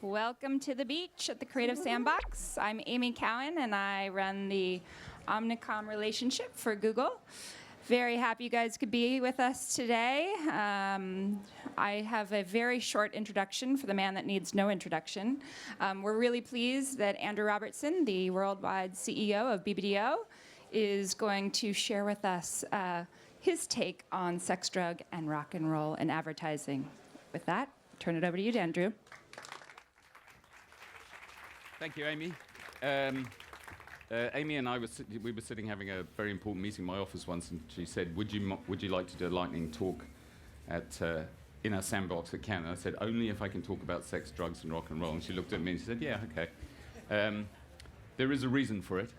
Welcome to the beach at the Creative Sandbox. I'm Amy Cowan, and I run the Omnicom relationship for Google. Very happy you guys could be with us today. I have a very short introduction for the man that needs no introduction. We're really pleased that Andrew Robertson, the worldwide CEO of BBDO, is going to share with us his take on sex, drug, and rock and roll in advertising. With that, turn it over to you, Andrew. Thank you, Amy. Amy and I we were sitting having a very important meeting in my office once, and she said, "Would you like to do a lightning talk in our Sandbox at Cannes?" I said, "Only if I can talk about sex, drugs, and rock and roll." And she looked at me and she said, "Yeah, okay." There is a reason for it.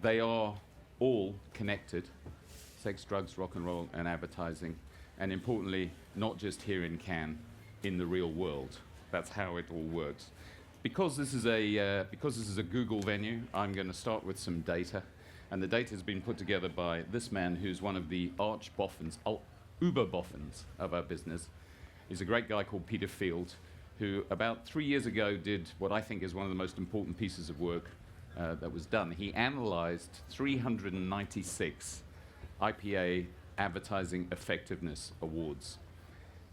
They are all connected: sex, drugs, rock and roll, and advertising, and importantly, not just here in Cannes, in the real world. That's how it all works. Because this is a Google venue, I'm going to start with some data, and the data has been put together by this man, who's one of the uber-boffins of our business. He's a great guy called Peter Field, who about 3 years ago did what I think is one of the most important pieces of work that was done. He analyzed 396 IPA Advertising Effectiveness Awards,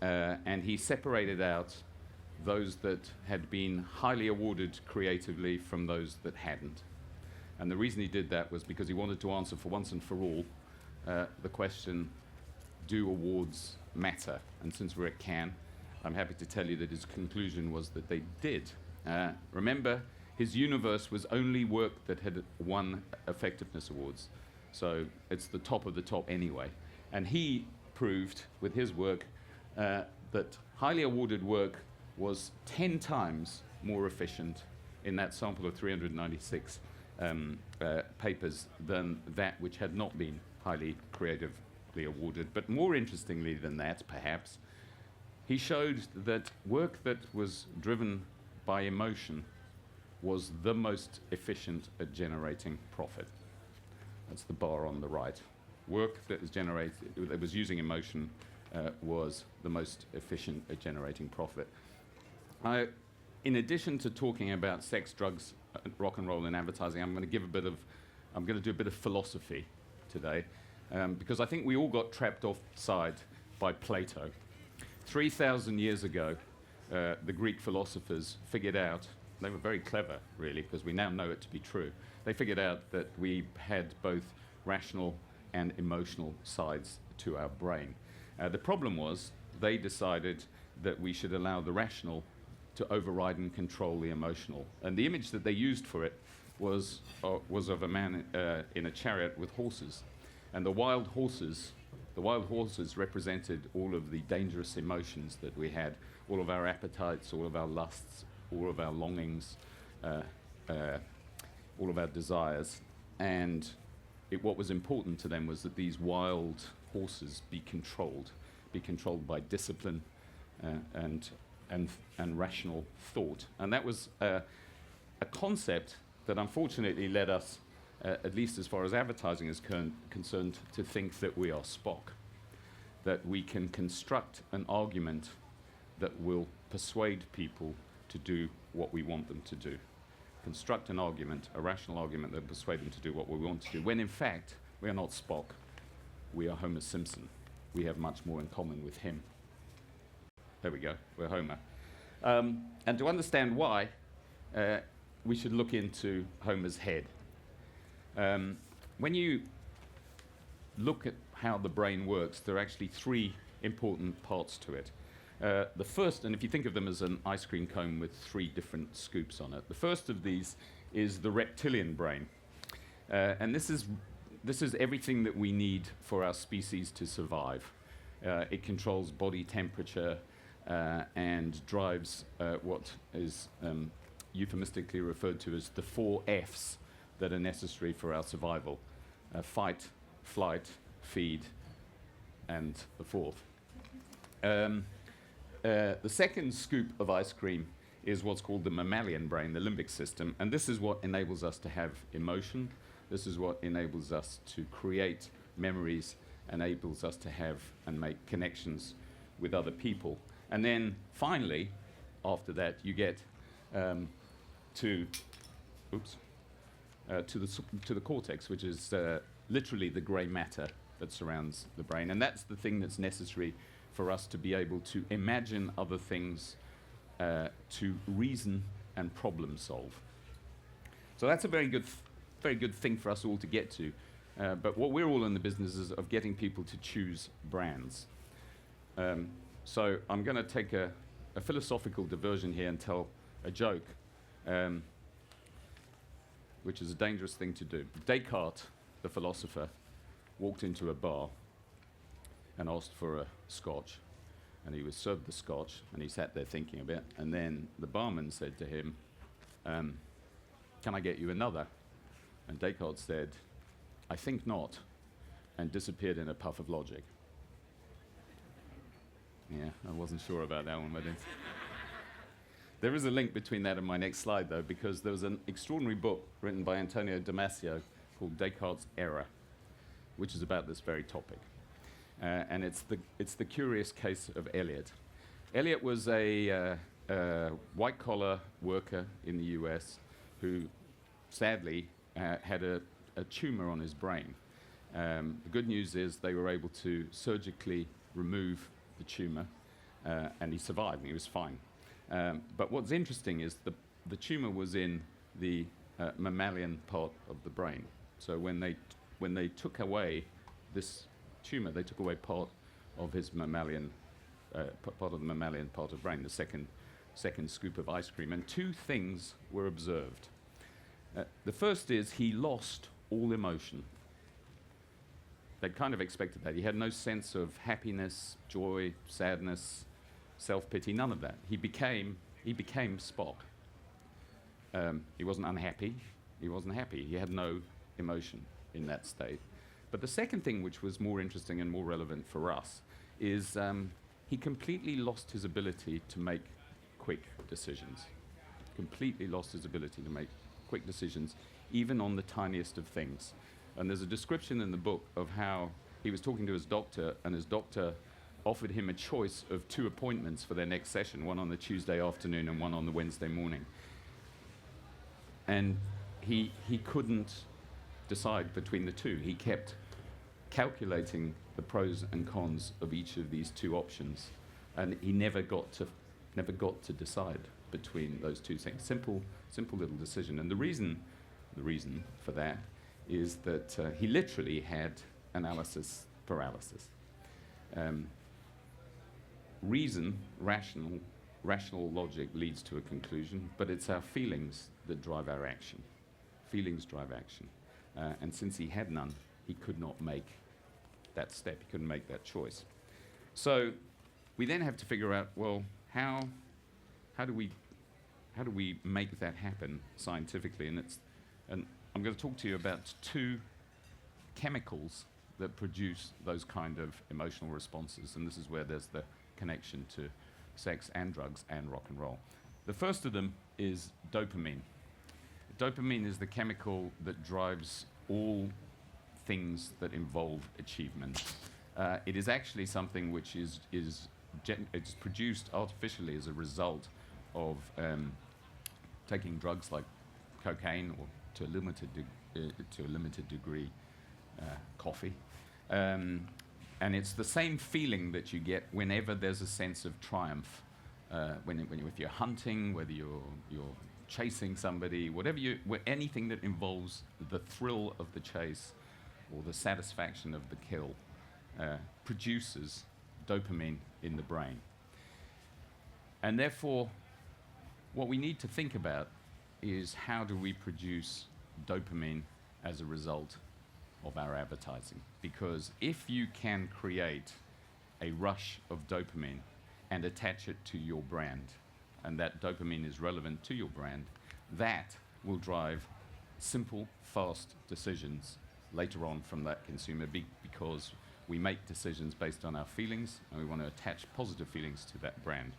and he separated out those that had been highly awarded creatively from those that hadn't. And the reason he did that was because he wanted to answer for once and for all the question, do awards matter? And since we're at Cannes, I'm happy to tell you that his conclusion was that they did. Remember, his universe was only work that had won effectiveness awards. So it's the top of the top anyway. And he proved with his work that highly awarded work was 10 times more efficient in that sample of 396 papers than that which had not been highly creatively awarded. But more interestingly than that, perhaps, he showed that work that was driven by emotion was the most efficient at generating profit. That's the bar on the right. Work that was using emotion was the most efficient at generating profit. In addition to talking about sex, drugs, rock and roll, and advertising, I'm going to do a bit of philosophy today, because I think we all got trapped offside by Plato. 3,000 years ago, the Greek philosophers figured out, they were very clever, really, because we now know it to be true. They figured out that we had both rational and emotional sides to our brain. The problem was they decided that we should allow the rational to override and control the emotional. And the image that they used for it was of a man in a chariot with horses. And the wild horses represented all of the dangerous emotions that we had, all of our appetites, all of our lusts, all of our longings, all of our desires. And what was important to them was that these wild horses be controlled by discipline and rational thought. And that was a concept that unfortunately led us, at least as far as advertising is concerned, to think that we are Spock, that we can construct an argument that will persuade people to do what we want them to do. Construct an argument, a rational argument that will persuade them to do what we want to do, when in fact, we are not Spock, we are Homer Simpson. We have much more in common with him. There we go, we're Homer. And to understand why, we should look into Homer's head. When you look at how the brain works, there are actually three important parts to it. The first, and if you think of them as an ice cream cone with three different scoops on it, the first of these is the reptilian brain. And this is everything that we need for our species to survive. It controls body temperature and drives what is euphemistically referred to as the 4 Fs that are necessary for our survival: fight, flight, feed, and the fourth. The second scoop of ice cream is what's called the mammalian brain, the limbic system, and this is what enables us to have emotion. This is what enables us to create memories enables us to have and make connections with other people. And then finally, after that, you get to the cortex, which is literally the grey matter that surrounds the brain. And that's the thing that's necessary for us to be able to imagine other things, to reason and problem solve. So that's a very good thing for us all to get to. But what we're all in the business is of getting people to choose brands. So I'm going to take a philosophical diversion here and tell a joke, which is a dangerous thing to do. Descartes, the philosopher, walked into a bar and asked for a scotch. And he was served the scotch, and he sat there thinking a bit. And then the barman said to him, "Can I get you another?" And Descartes said, "I think not," and disappeared in a puff of logic. Yeah, I wasn't sure about that one, but there is a link between that and my next slide, though, because there was an extraordinary book written by Antonio Damasio called Descartes' Error, which is about this very topic. And it's the curious case of Eliot. Eliot was a white-collar worker in the US who sadly had a tumor on his brain. The good news is they were able to surgically remove the tumor, and he survived, and he was fine. But what's interesting is the tumor was in the mammalian part of the brain. So when they took away this tumor, they took away part of his mammalian, part of the mammalian part of the brain, the second scoop of ice cream. And two things were observed. The first is he lost all emotion. They'd kind of expected that. He had no sense of happiness, joy, sadness, self-pity, none of that. He became Spock. He wasn't unhappy. He wasn't happy. He had no emotion in that state. But the second thing, which was more interesting and more relevant for us, is he completely lost his ability to make quick decisions. Completely lost his ability to make quick decisions, even on the tiniest of things. And there's a description in the book of how he was talking to his doctor, and his doctor offered him a choice of 2 appointments for their next session, one on the Tuesday afternoon and one on the Wednesday morning. And he couldn't decide between the two. He kept calculating the pros and cons of each of these 2 options, and he never got to decide between those 2 things. Simple little decision. And the reason for that is that he literally had analysis paralysis. Reason, rational logic leads to a conclusion, but it's our feelings that drive our action. Feelings drive action. And since he had none, he could not make that step. He couldn't make that choice. So we then have to figure out, well, how do we make that happen scientifically? And I'm going to talk to you about 2 chemicals that produce those kind of emotional responses. And this is where there's the connection to sex and drugs and rock and roll. The first of them is dopamine. Dopamine is the chemical that drives all things that involve achievement. It is actually something which is it's produced artificially as a result of taking drugs like cocaine, or to a limited degree coffee. And it's the same feeling that you get whenever there's a sense of triumph. If you're hunting, whether you're chasing somebody, anything that involves the thrill of the chase or the satisfaction of the kill produces dopamine in the brain. And therefore, what we need to think about is how do we produce dopamine as a result of our advertising? Because if you can create a rush of dopamine and attach it to your brand, and that dopamine is relevant to your brand, that will drive simple, fast decisions later on from that consumer, because we make decisions based on our feelings, and we want to attach positive feelings to that brand.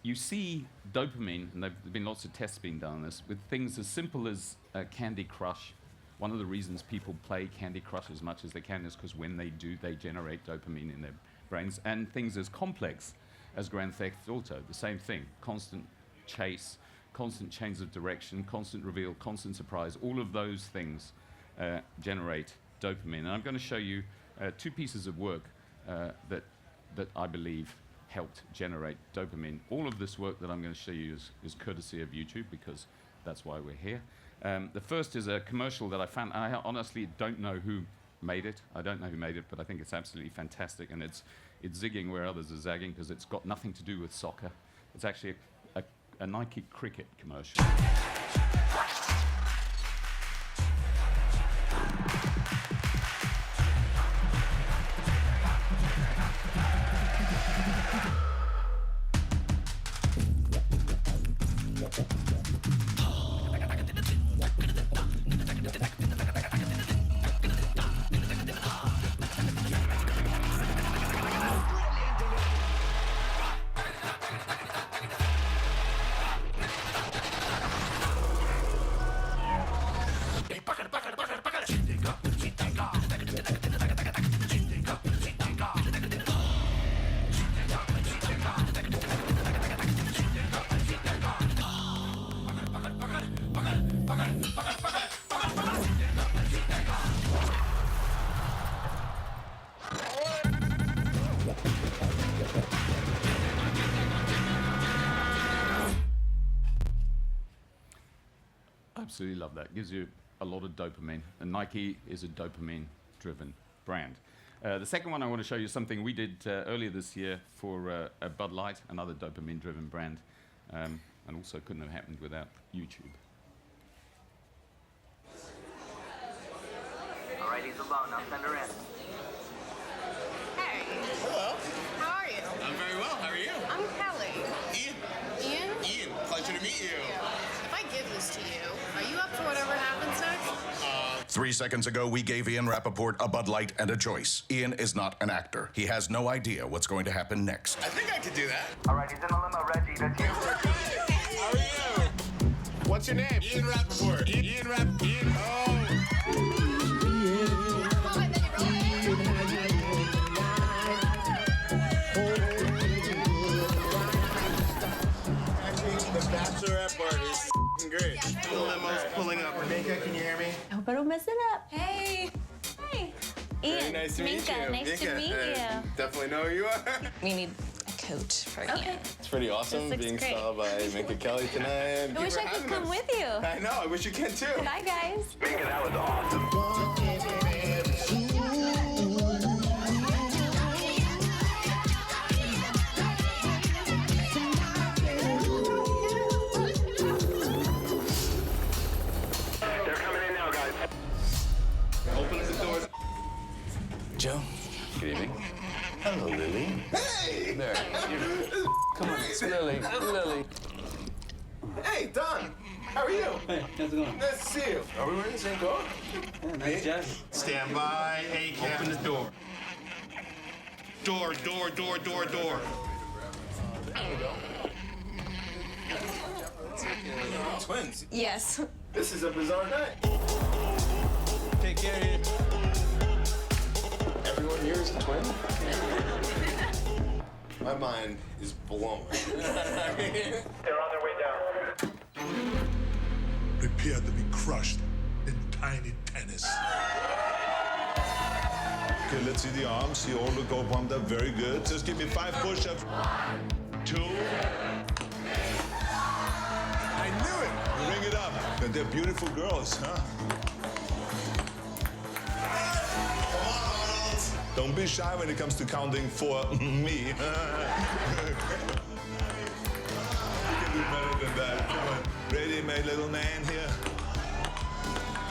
You see dopamine, and there have been lots of tests being done on this, with things as simple as Candy Crush one of the reasons people play Candy Crush as much as they can is because when they do, they generate dopamine in their brains. And things as complex as Grand Theft Auto, the same thing. Constant chase, constant change of direction, constant reveal, constant surprise. All of those things generate dopamine. And I'm going to show you two pieces of work that I believe helped generate dopamine. All of this work that I'm going to show you is courtesy of YouTube, because that's why we're here. The first is a commercial that I found. I honestly don't know who made it. I don't know who made it, but I think it's absolutely fantastic, and it's zigging where others are zagging, because it's got nothing to do with soccer. It's actually a Nike cricket commercial. Absolutely love that. Gives you a lot of dopamine. And Nike is a dopamine-driven brand. The second one I want to show you is something we did earlier this year for a Bud Light, another dopamine-driven brand. And also couldn't have happened without YouTube. All right, he's alone. I'll send her in. Hey, Hello. how are you? I'm very well. How are you? I'm Kelly. Ian. Ian? Ian, pleasure to meet you. If I give this to you, are you up for whatever happens next? 3 seconds ago, we gave Ian Rappaport a Bud Light and a choice. Ian is not an actor. He has no idea what's going to happen next. I think I could do that. All right, he's in the limo, Reggie. That's you. Hey, how are you? What's your name? Ian Rappaport. Ian. Actually, the bachelorette party is great. The limo's pulling up. Rebecca, can you hear me? I hope I don't mess it up. Hey. Hi. Very Ian. nice to meet Minka, you. nice to meet you. Definitely know who you are. We need a coat for Ian. It's pretty awesome This looks being great. styled by Minka Kelly tonight. I wish I could come with you. I know, I wish you can too. Bye, guys. Minka, that was awesome. They're coming in now, guys. Open the doors. Joe. Good evening. Hello, Lily. Hey! There. Come on, it's Lily. Lily. Hey, Don. How are you? Hey, how's it going? Nice to see you. Are we wearing the same coat? Yeah, nice jacket. Stand by. Open the door. Door. Twins. Yes. This is a bizarre night. Take care here. Everyone here is a twin? My mind is blown. They're on their way down. Prepared to be crushed in tiny tennis. Okay, let's see the arms. You all look all pumped up. Very good. Just give me 5 push-ups. 2. I knew it. Bring it up. And they're beautiful girls, huh? Don't be shy when it comes to counting for me. You can do better than that. Come on. Ready, my little man here?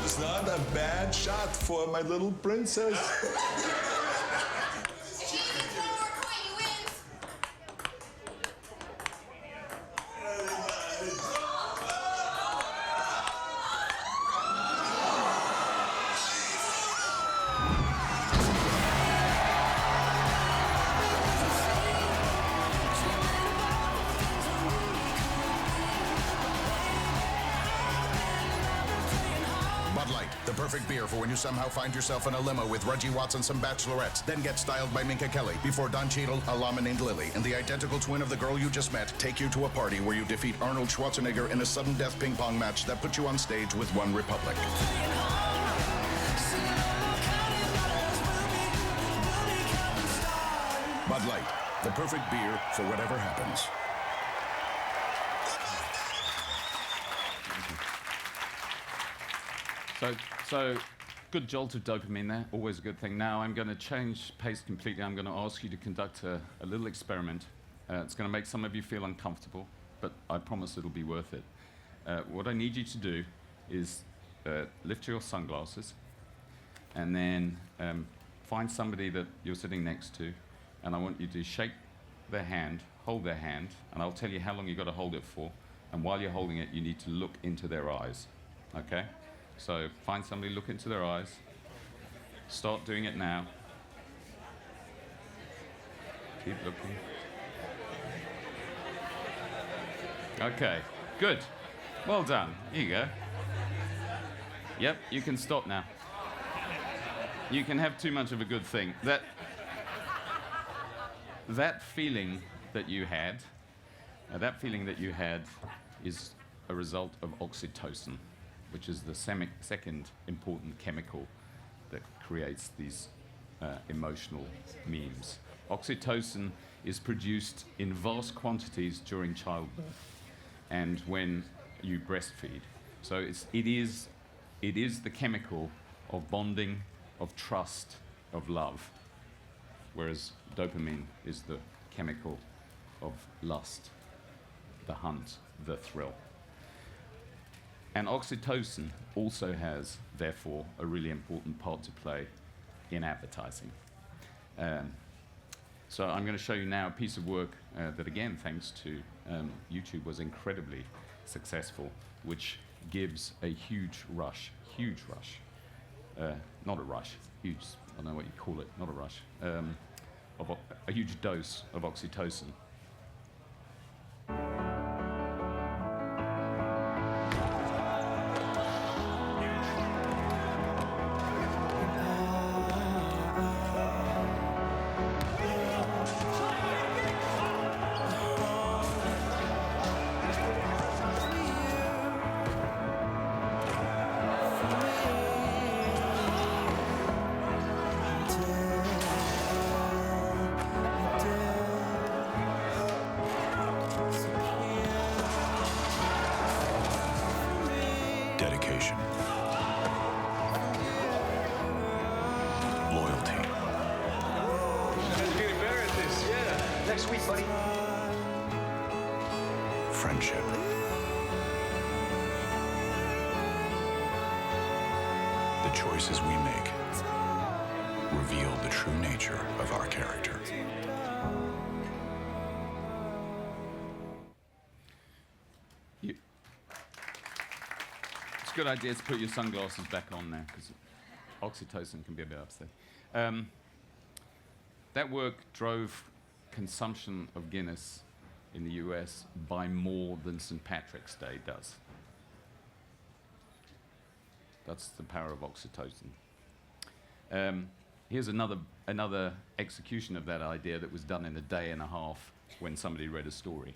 It's not a bad shot for my little princess. perfect beer for when you somehow find yourself in a limo with Reggie Watts and some bachelorettes, then get styled by Minka Kelly before Don Cheadle, a llama named Lily, and the identical twin of the girl you just met take you to a party where you defeat Arnold Schwarzenegger in a sudden death ping pong match that puts you on stage with One Republic. Bud Light, the perfect beer for whatever happens. So good jolt of dopamine there, always a good thing. Now I'm going to change pace completely. I'm going to ask you to conduct a little experiment. It's going to make some of you feel uncomfortable, but I promise it'll be worth it. What I need you to do is lift your sunglasses and then find somebody that you're sitting next to, and I want you to shake their hand, hold their hand, and I'll tell you how long you've got to hold it for. And while you're holding it, you need to look into their eyes, okay? So find somebody, look into their eyes. Start doing it now. Keep looking. Okay, good. Well done. Here you go. Yep, you can stop now. You can have too much of a good thing. That feeling that you had is a result of oxytocin, which is the second important chemical that creates these emotional memes. Oxytocin is produced in vast quantities during childbirth and when you breastfeed. So it is the chemical of bonding, of trust, of love, whereas dopamine is the chemical of lust, the hunt, the thrill. And oxytocin also has, therefore, a really important part to play in advertising. So I'm going to show you now a piece of work that, again, thanks to YouTube, was incredibly successful, which gives a huge rush, not a rush, huge, I don't know what you call it, not a rush, of a huge dose of oxytocin. Dedication. Loyalty. Getting better at this, yeah. Next week, buddy. Friendship. The choices we make reveal the true nature of our character. It's a good idea to put your sunglasses back on now, because oxytocin can be a bit upsetting. That work drove consumption of Guinness in the US by more than St. Patrick's Day does. That's the power of oxytocin. Here's another execution of that idea that was done in a day and a half when somebody read a story.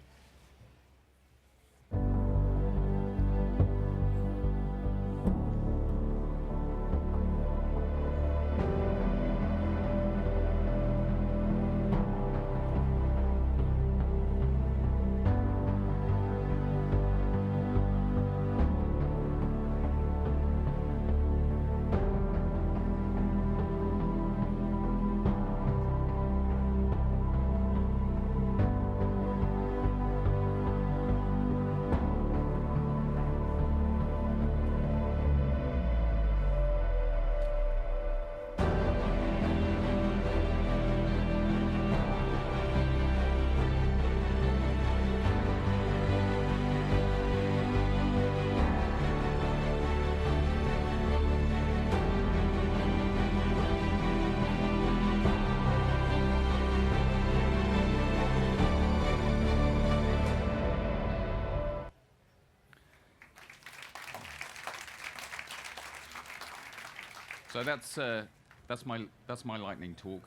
So that's my lightning talk.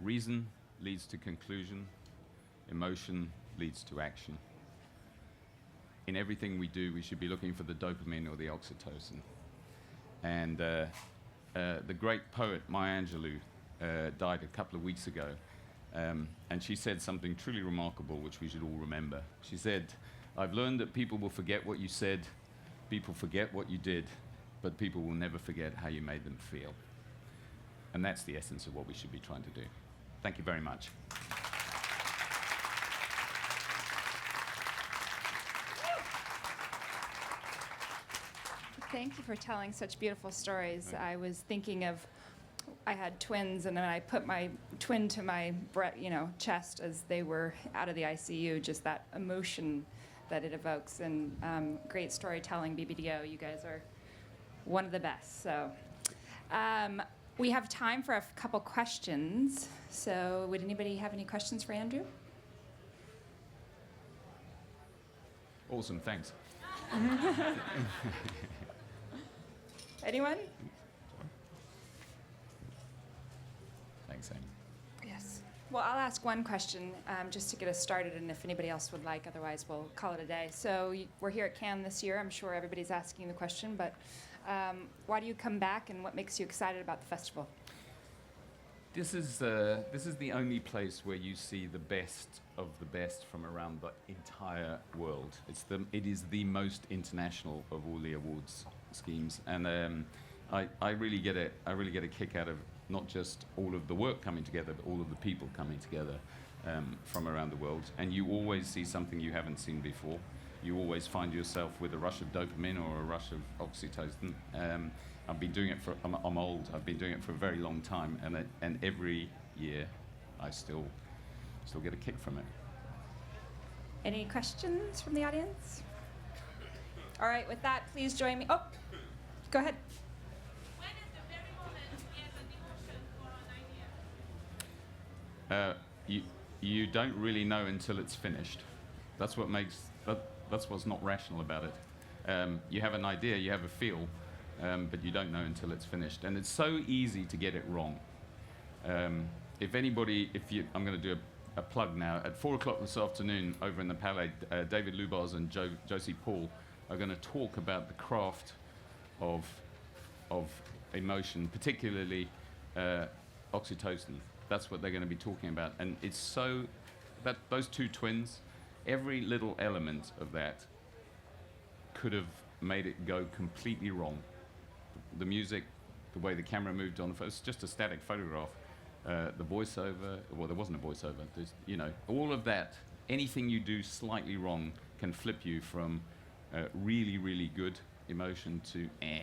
Reason leads to conclusion. Emotion leads to action. In everything we do, we should be looking for the dopamine or the oxytocin. And the great poet Maya Angelou died a couple of weeks ago, and she said something truly remarkable, which we should all remember. She said, "I've learned that people will forget what you said, people forget what you did, but people will never forget how you made them feel." And that's the essence of what we should be trying to do. Thank you very much. Thank you for telling such beautiful stories. I was thinking of, I had twins, and then I put my twin to my chest as they were out of the ICU, just that emotion that it evokes. And great storytelling, BBDO. You guys are one of the best. So we have time for a couple questions. So would anybody have any questions for Andrew? Awesome, thanks. Anyone? Thanks, Amy. Yes. Well, I'll ask one question just to get us started, and if anybody else would like, otherwise we'll call it a day. So we're here at Cannes this year. I'm sure everybody's asking the question, but why do you come back, and what makes you excited about the festival? This is the only place where you see the best of the best from around the entire world. It is the most international of all the awards schemes, and I really get a kick out of not just all of the work coming together, but all of the people coming together from around the world. And you always see something you haven't seen before. You always find yourself with a rush of dopamine or a rush of oxytocin. I've been doing it I'm old. I've been doing it for a very long time, and every year I still get a kick from it. Any questions from the audience? All right, with that, please join me. Oh, go ahead. When is the very moment we have a devotion for an idea? You don't really know until it's finished. That's what's not rational about it. You have an idea, you have a feel, but you don't know until it's finished. And it's so easy to get it wrong. I'm going to do a plug now. At 4 o'clock this afternoon over in the Palais, David Lubars and Josie Paul are going to talk about the craft of emotion, particularly oxytocin. That's what they're going to be talking about. And it's so that those two twins, every little element of that could have made it go completely wrong. The music, the way the camera moved on, it's just a static photograph. The voiceover, well, there wasn't a voiceover. There's, all of that, anything you do slightly wrong can flip you from really, really good emotion to eh.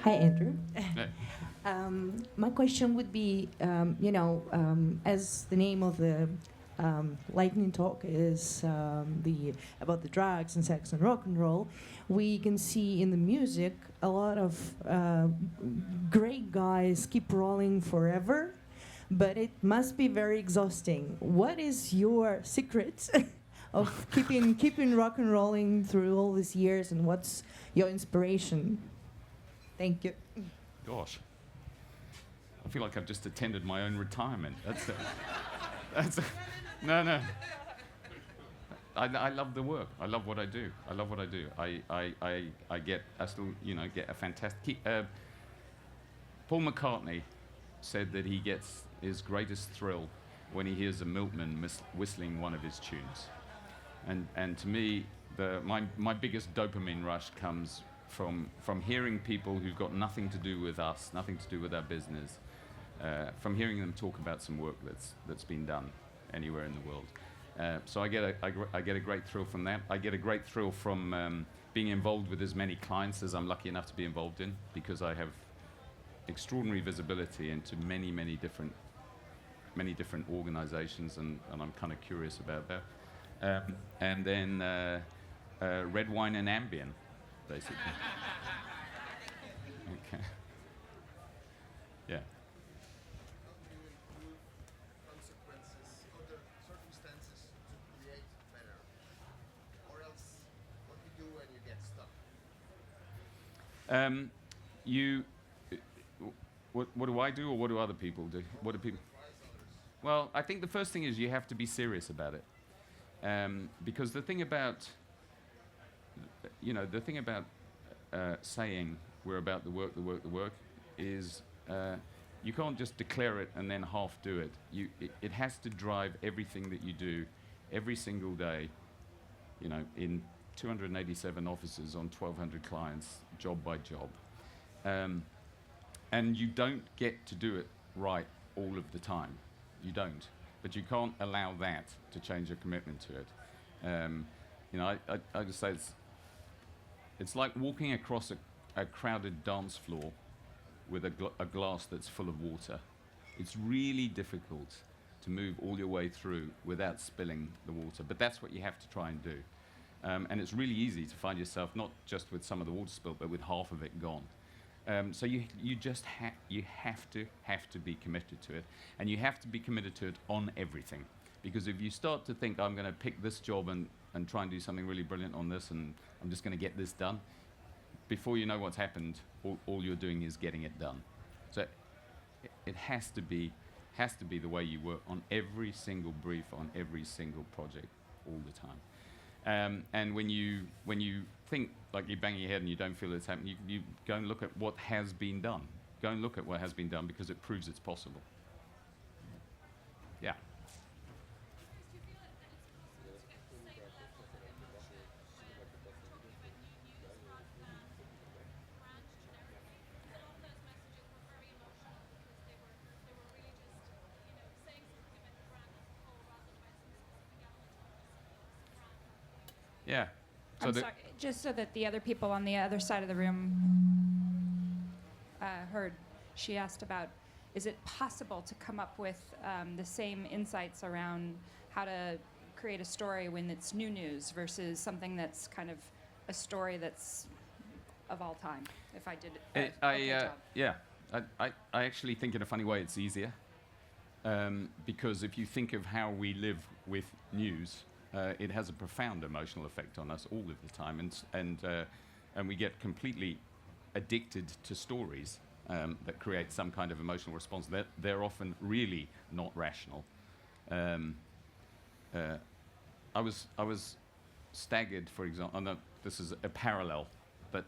Hi, Andrew. Yeah. My question would be, as the name of the lightning talk is about the drugs and sex and rock and roll, we can see in the music a lot of great guys keep rolling forever, but it must be very exhausting. What is your secret of keeping rock and rolling through all these years, and what's your inspiration? Thank you. Gosh, I feel like I've just attended my own retirement. No. I love the work. I love what I do. I still get a fantastic. Paul McCartney said that he gets his greatest thrill when he hears a milkman whistling one of his tunes, and to me, my biggest dopamine rush comes from hearing people who've got nothing to do with us, nothing to do with our business, from hearing them talk about some work that's been done anywhere in the world. So I get a great thrill from that. I get a great thrill from being involved with as many clients as I'm lucky enough to be involved in, because I have extraordinary visibility into many different organizations, and I'm kind of curious about that. And then red wine and Ambien, basically. Okay. Yeah. You, what do I do, or what do other people do? What do people? Well, I think the first thing is you have to be serious about it, because the thing about, saying we're about the work, is you can't just declare it and then half do it. It has to drive everything that you do, every single day. In 287 offices on 1,200 clients, job by job. And you don't get to do it right all of the time. You don't. But you can't allow that to change your commitment to it. I just say it's like walking across a crowded dance floor with a glass that's full of water. It's really difficult to move all your way through without spilling the water. But that's what you have to try and do. And it's really easy to find yourself not just with some of the water spilled, but with half of it gone. So you just have to be committed to it, and you have to be committed to it on everything. Because if you start to think, I'm going to pick this job and try and do something really brilliant on this, and I'm just going to get this done, before you know what's happened, all you're doing is getting it done. So it has to be the way you work on every single brief, on every single project, all the time. And when you think like you're banging your head and you don't feel it's happening, you go and look at what has been done. Go and look at what has been done, because it proves it's possible. Yeah. Yeah. So I'm sorry, just so that the other people on the other side of the room heard, she asked about, is it possible to come up with the same insights around how to create a story when it's new news versus something that's kind of a story that's of all time, if I did it job? Yeah. I actually think in a funny way it's easier, because if you think of how we live with news, it has a profound emotional effect on us all of the time, and we get completely addicted to stories that create some kind of emotional response. They're often really not rational. I was staggered, for example. No, this is a parallel, but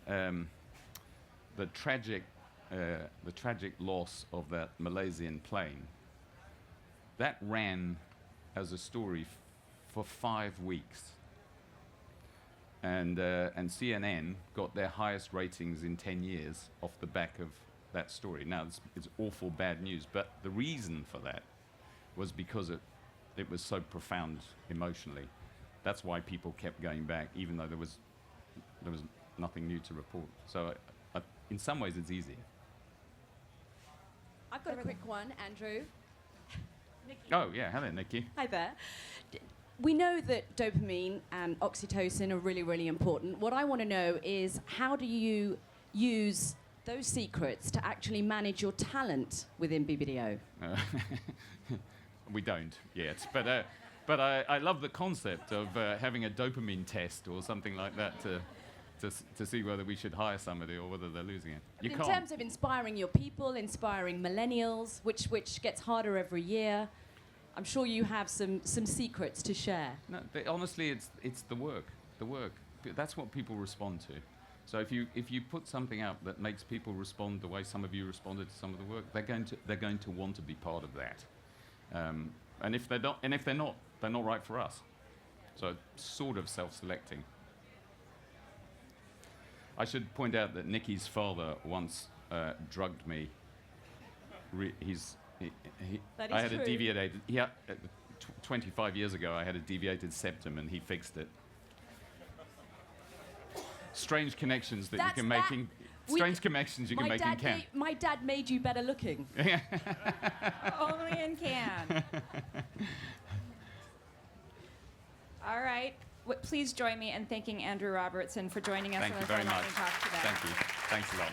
the tragic loss of that Malaysian plane that ran as a story for 5 weeks, and CNN got their highest ratings in 10 years off the back of that story. Now it's awful bad news, but the reason for that was because it was so profound emotionally. That's why people kept going back, even though there was nothing new to report. So in some ways it's easier. I've got a quick one, Andrew. Nikki. Oh yeah, hello Nikki. Hi there. We know that dopamine and oxytocin are really, really important. What I want to know is, how do you use those secrets to actually manage your talent within BBDO? We don't yet, but I love the concept of having a dopamine test or something like that to see whether we should hire somebody or whether they're losing it. In terms of inspiring your people, inspiring millennials, which gets harder every year, I'm sure you have some secrets to share. No, honestly, it's the work. The work. That's what people respond to. So if you put something out that makes people respond the way some of you responded to some of the work, they're going to want to be part of that. And if they're not, they're not right for us. So it's sort of self-selecting. I should point out that Nikki's father once drugged me. I had a deviated. 25 years ago, I had a deviated septum, and he fixed it. Strange connections that you can make in. Strange connections you can make in camp. My dad made you better looking. Only in can. All right. Please join me in thanking Andrew Robertson for joining us on the Talk today. Thank you. Thanks a lot.